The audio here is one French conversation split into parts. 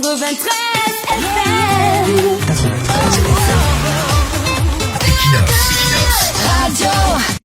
93 FM. Radio.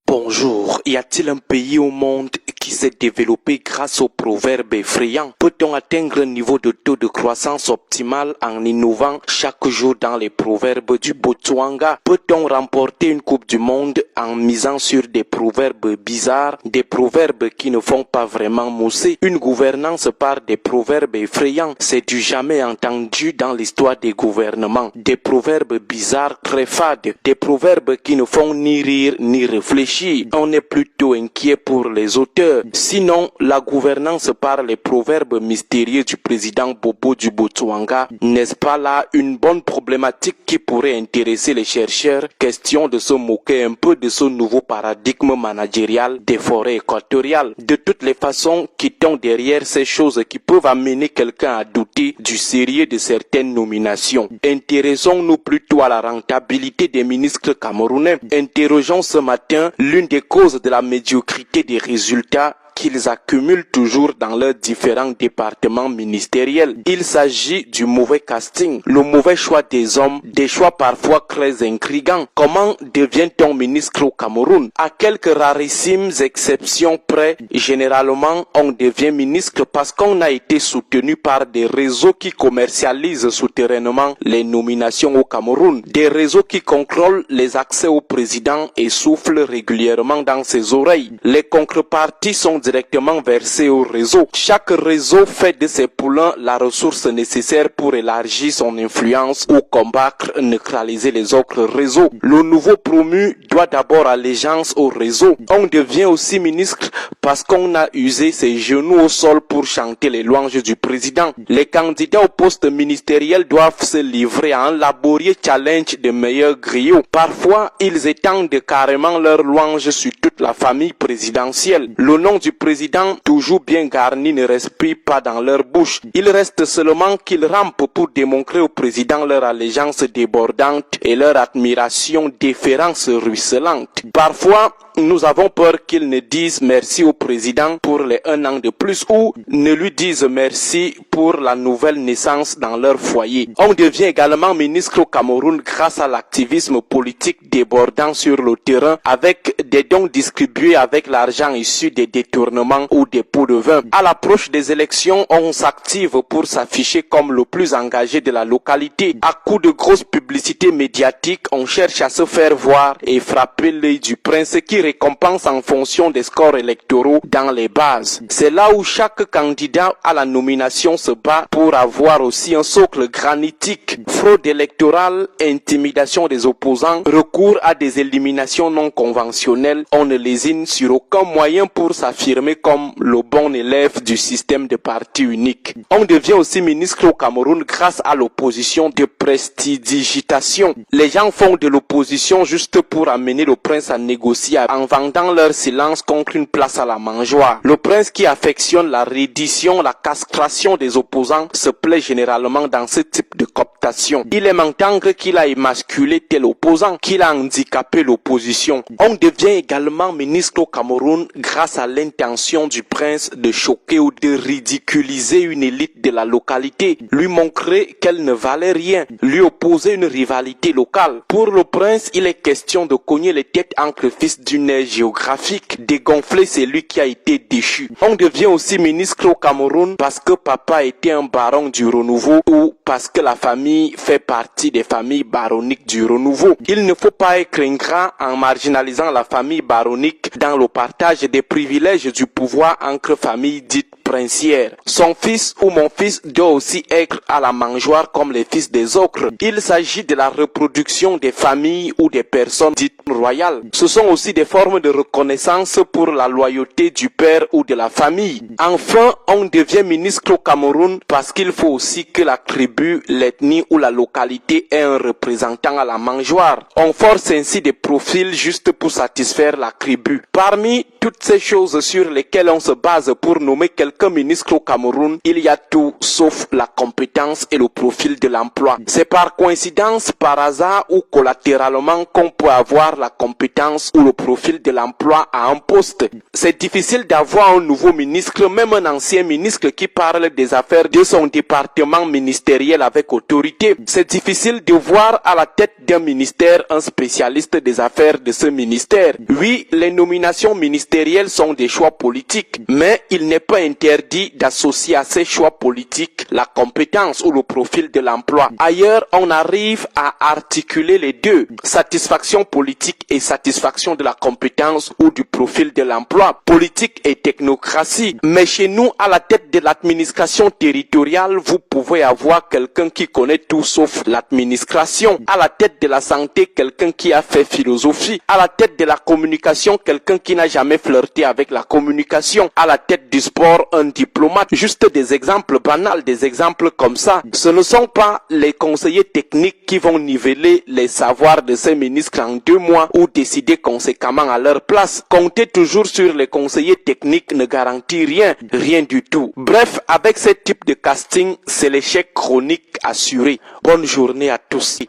Bonjour, y a-t-il un pays au monde qui s'est développé grâce aux proverbes effrayants? Peut-on atteindre un niveau de taux de croissance optimal en innovant chaque jour dans les proverbes du Botswana? Peut-on remporter une coupe du monde en misant sur des proverbes bizarres, des proverbes qui ne font pas vraiment mousser? Une gouvernance par des proverbes effrayants, c'est du jamais entendu dans l'histoire des gouvernements. Des proverbes bizarres très fades, des proverbes qui ne font ni rire ni réfléchir. On est plutôt inquiet pour les auteurs. Sinon, la gouvernance par les proverbes mystérieux du président Bobo du Botswana, n'est-ce pas là une bonne problématique qui pourrait intéresser les chercheurs? Question de se moquer un peu de ce nouveau paradigme managérial des forêts équatoriales. De toutes les façons, quittons derrière ces choses qui peuvent amener quelqu'un à douter du sérieux de certaines nominations. Intéressons-nous plutôt à la rentabilité des ministres camerounais. Interrogeons ce matin l'une des causes de la médiocrité des résultats qu'ils accumulent toujours dans leurs différents départements ministériels. Il s'agit du mauvais casting, le mauvais choix des hommes, des choix parfois très intrigants. Comment devient-on ministre au Cameroun? À quelques rarissimes exceptions près, généralement on devient ministre parce qu'on a été soutenu par des réseaux qui commercialisent souterrainement les nominations au Cameroun, des réseaux qui contrôlent les accès au président et soufflent régulièrement dans ses oreilles. Les contreparties sont directement versé au réseau. Chaque réseau fait de ses poulains la ressource nécessaire pour élargir son influence ou combattre, neutraliser les autres réseaux. Le nouveau promu doit d'abord allégeance au réseau. On devient aussi ministre parce qu'on a usé ses genoux au sol pour chanter les louanges du président. Les candidats au poste ministériel doivent se livrer à un laborieux challenge de meilleurs griots. Parfois, ils étendent carrément leurs louanges sur toute la famille présidentielle. Le nom du président, toujours bien garni, ne respire pas dans leur bouche. Il reste seulement qu'ils rampent pour démontrer au président leur allégeance débordante et leur admiration déférence ruisselante. Parfois, nous avons peur qu'ils ne disent merci au président pour les 1 an de plus ou ne lui disent merci pour la nouvelle naissance dans leur foyer. On devient également ministre au Cameroun grâce à l'activisme politique débordant sur le terrain avec des dons distribués avec l'argent issu des détournements ou des pots de vin. À l'approche des élections, on s'active pour s'afficher comme le plus engagé de la localité. À coup de grosses publicités médiatiques, on cherche à se faire voir et frapper l'œil du prince qui récompense en fonction des scores électoraux dans les bases. C'est là où chaque candidat à la nomination se bat pour avoir aussi un socle granitique. Fraude électorale, intimidation des opposants, recours à des éliminations non conventionnelles, on ne lésine sur aucun moyen pour s'affirmer comme le bon élève du système de parti unique. On devient aussi ministre au Cameroun grâce à l'opposition de prestidigitation. Les gens font de l'opposition juste pour amener le prince à négocier en vendant leur silence contre une place à la mangeoire. Le prince qui affectionne la reddition, la castration des opposants se plaît généralement dans ce type de cooptation. Il aime entendre qu'il a émasculé tel opposant, qu'il a handicapé l'opposition. On devient également ministre au Cameroun grâce à l'intention du prince de choquer ou de ridiculiser une élite de la localité, lui montrer qu'elle ne valait rien, lui opposer une rivalité locale. Pour le prince, il est question de cogner les têtes entre fils d'une aire géographique, dégonfler celui qui a été déchu. On devient aussi ministre au Cameroun parce que papa était un baron du renouveau ou parce que la famille fait partie des familles baroniques du renouveau. Il ne faut pas être ingrat en marginalisant la famille baronique dans le partage des privilèges du pouvoir entre familles dites princières. Son fils ou mon fils doit aussi être à la mangeoire comme les fils des autres. Il s'agit de la reproduction des familles ou des personnes dites royales. Ce sont aussi des formes de reconnaissance pour la loyauté du père ou de la famille. Enfin, on devient ministre au Cameroun parce qu'il faut aussi que la tribu, l'ethnie ou la localité ait un représentant à la mangeoire. On force ainsi des profils juste pour satisfaire la tribu. Parmi toutes ces choses sur lesquelles on se base pour nommer quelqu'un qu'un ministre au Cameroun, il y a tout sauf la compétence et le profil de l'emploi. C'est par coïncidence, par hasard ou collatéralement qu'on peut avoir la compétence ou le profil de l'emploi à un poste. C'est difficile d'avoir un nouveau ministre, même un ancien ministre qui parle des affaires de son département ministériel avec autorité. C'est difficile de voir à la tête d'un ministère un spécialiste des affaires de ce ministère. Oui, les nominations ministérielles sont des choix politiques, mais il n'est pas interdit d'associer à ces choix politiques la compétence ou le profil de l'emploi. Ailleurs, on arrive à articuler les deux, satisfaction politique et satisfaction de la compétence ou du profil de l'emploi, politique et technocratie. Mais chez nous, à la tête de l'administration territoriale, vous pouvez avoir quelqu'un qui connaît tout sauf l'administration. À la tête de la santé, quelqu'un qui a fait philosophie. À la tête de la communication, quelqu'un qui n'a jamais flirté avec la communication. À la tête du sport, un diplomate. Juste des exemples banals, des exemples comme ça. Ce ne sont pas les conseillers techniques qui vont niveler les savoirs de ces ministres en 2 mois ou décider conséquemment à leur place. Compter toujours sur les conseillers techniques ne garantit rien, rien du tout. Bref, avec ce type de casting, c'est l'échec chronique assuré. Bonne journée à tous.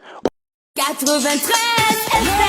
93 FM.